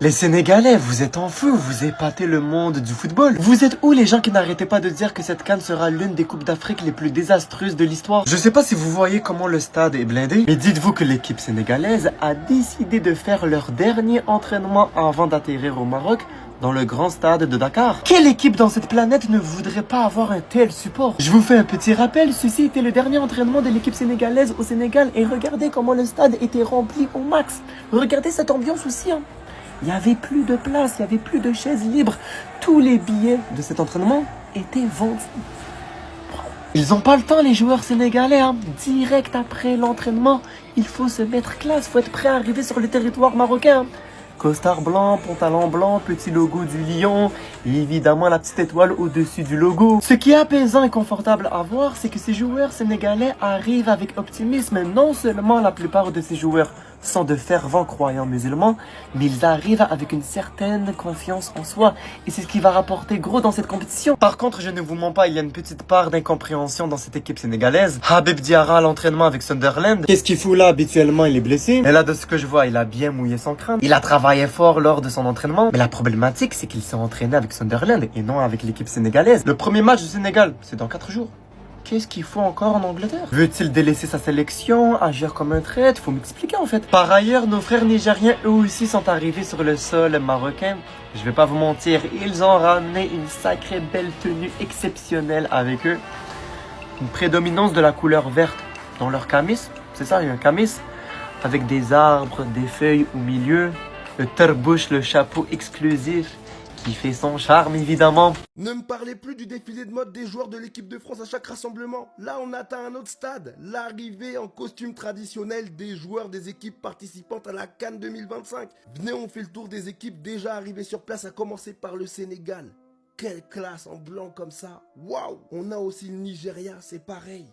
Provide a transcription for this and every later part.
Les Sénégalais, vous êtes en feu, vous épatez le monde du football. Vous êtes où les gens qui n'arrêtaient pas de dire que cette CAN sera l'une des coupes d'Afrique les plus désastreuses de l'histoire? Je sais pas si vous voyez comment le stade est blindé, mais dites-vous que l'équipe sénégalaise a décidé de faire leur dernier entraînement avant d'atterrir au Maroc dans le grand stade de Dakar. Quelle équipe dans cette planète ne voudrait pas avoir un tel support? Je vous fais un petit rappel, ceci était le dernier entraînement de l'équipe sénégalaise au Sénégal et regardez comment le stade était rempli au max. Regardez cette ambiance aussi, hein. Il n'y avait plus de place, il n'y avait plus de chaises libres. Tous les billets de cet entraînement étaient vendus. Ils n'ont pas le temps, les joueurs sénégalais, hein. Direct après l'entraînement, il faut se mettre classe, il faut être prêt à arriver sur le territoire marocain. Costard blanc, pantalon blanc, petit logo du lion et évidemment la petite étoile au-dessus du logo. Ce qui est apaisant et confortable à voir, c'est que ces joueurs sénégalais arrivent avec optimisme. Non seulement la plupart de ces joueurs sont de fervents croyants musulmans, mais ils arrivent avec une certaine confiance en soi. Et c'est ce qui va rapporter gros dans cette compétition. Par contre, je ne vous mens pas, il y a une petite part d'incompréhension dans cette équipe sénégalaise. Habib Diarra à l'entraînement avec Sunderland. Qu'est-ce qu'il fout là? Habituellement, il est blessé. Et là, de ce que je vois, il a bien mouillé son crâne. Il a travaillé fort lors de son entraînement. Mais la problématique, c'est qu'il s'est entraîné avec Sunderland et non avec l'équipe sénégalaise. Le premier match du Sénégal, c'est dans 4 jours. Qu'est-ce qu'il faut encore en Angleterre? Veut-il délaisser sa sélection, agir comme un traître? Faut m'expliquer en fait. Par ailleurs, nos frères nigériens eux aussi sont arrivés sur le sol marocain. Je vais pas vous mentir, ils ont ramené une sacrée belle tenue exceptionnelle avec eux. Une prédominance de la couleur verte dans leur camis. C'est ça, il y a un camis avec des arbres, des feuilles au milieu. Le tarbouche, le chapeau exclusif qui fait son charme évidemment. Ne me parlez plus du défilé de mode des joueurs de l'équipe de France à chaque rassemblement. Là, on atteint un autre stade. L'arrivée en costume traditionnel des joueurs des équipes participantes à la CAN 2025. Venez, on fait le tour des équipes déjà arrivées sur place, à commencer par le Sénégal. Quelle classe en blanc comme ça. Waouh! On a aussi le Nigeria, c'est pareil.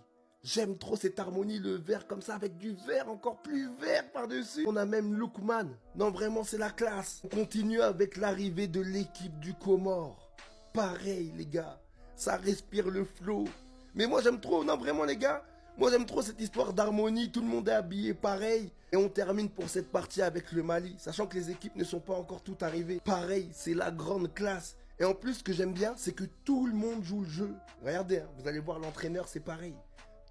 J'aime trop cette harmonie, le vert comme ça, avec du vert encore plus vert par-dessus. On a même Lookman. Non, vraiment, c'est la classe. On continue avec l'arrivée de l'équipe du Comore. Pareil, les gars. Ça respire le flow. Mais moi, j'aime trop. Non, vraiment, les gars. Moi, j'aime trop cette histoire d'harmonie. Tout le monde est habillé pareil. Et on termine pour cette partie avec le Mali. Sachant que les équipes ne sont pas encore toutes arrivées. Pareil, c'est la grande classe. Et en plus, ce que j'aime bien, c'est que tout le monde joue le jeu. Regardez, hein, vous allez voir l'entraîneur, c'est pareil.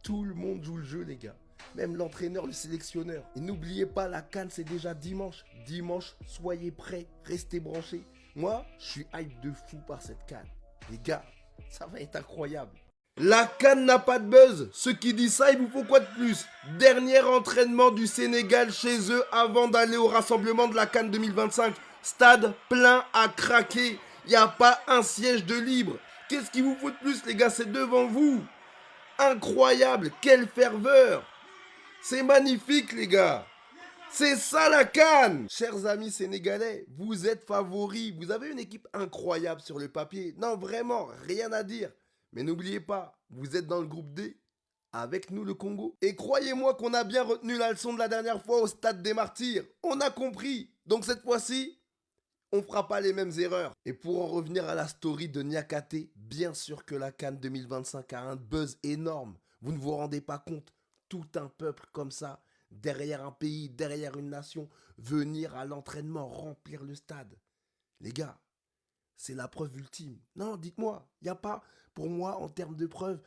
Tout le monde joue le jeu, les gars. Même l'entraîneur, le sélectionneur. Et n'oubliez pas, la CAN, c'est déjà dimanche. Dimanche, soyez prêts, restez branchés. Moi, je suis hype de fou par cette CAN. Les gars, ça va être incroyable. La CAN n'a pas de buzz. Ceux qui disent ça, il vous faut quoi de plus? Dernier entraînement du Sénégal chez eux avant d'aller au rassemblement de la CAN 2025. Stade plein à craquer. Il n'y a pas un siège de libre. Qu'est-ce qu'il vous faut de plus, les gars? C'est devant vous. Incroyable, quelle ferveur. C'est magnifique, les gars. C'est ça la CAN. Chers amis sénégalais, vous êtes favoris. Vous avez une équipe incroyable sur le papier. Non, vraiment, rien à dire. Mais n'oubliez pas, vous êtes dans le groupe D, avec nous le Congo. Et croyez-moi qu'on a bien retenu la leçon de la dernière fois au stade des Martyrs. On a compris. Donc cette fois-ci, on fera pas les mêmes erreurs. Et pour en revenir à la story de Niakate, bien sûr que la CAN 2025 a un buzz énorme. Vous ne vous rendez pas compte. Tout un peuple comme ça, derrière un pays, derrière une nation, venir à l'entraînement, remplir le stade. Les gars, c'est la preuve ultime. Non, dites-moi, il n'y a pas, pour moi, en termes de preuve,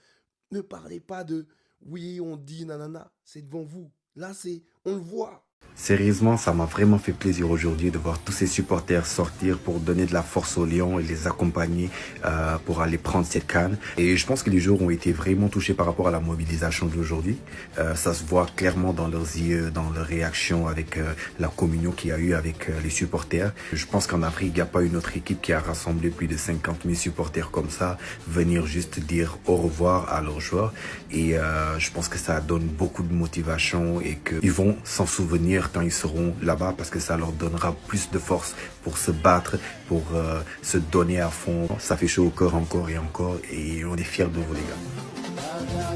ne parlez pas de oui, on dit nanana. C'est devant vous. Là, c'est, on le voit. Sérieusement, ça m'a vraiment fait plaisir aujourd'hui de voir tous ces supporters sortir pour donner de la force aux Lions et les accompagner pour aller prendre cette CAN. Et je pense que les joueurs ont été vraiment touchés par rapport à la mobilisation d'aujourd'hui. Ça se voit clairement dans leurs yeux, dans leur réaction avec la communion qu'il y a eu avec les supporters. Je pense qu'en Afrique, il n'y a pas une autre équipe qui a rassemblé plus de 50 000 supporters comme ça, venir juste dire au revoir à leurs joueurs. Et je pense que ça donne beaucoup de motivation et qu'ils vont s'en souvenir quand ils seront là-bas parce que ça leur donnera plus de force pour se battre, pour se donner à fond. Ça fait chaud au corps encore et encore et on est fiers de vous les gars.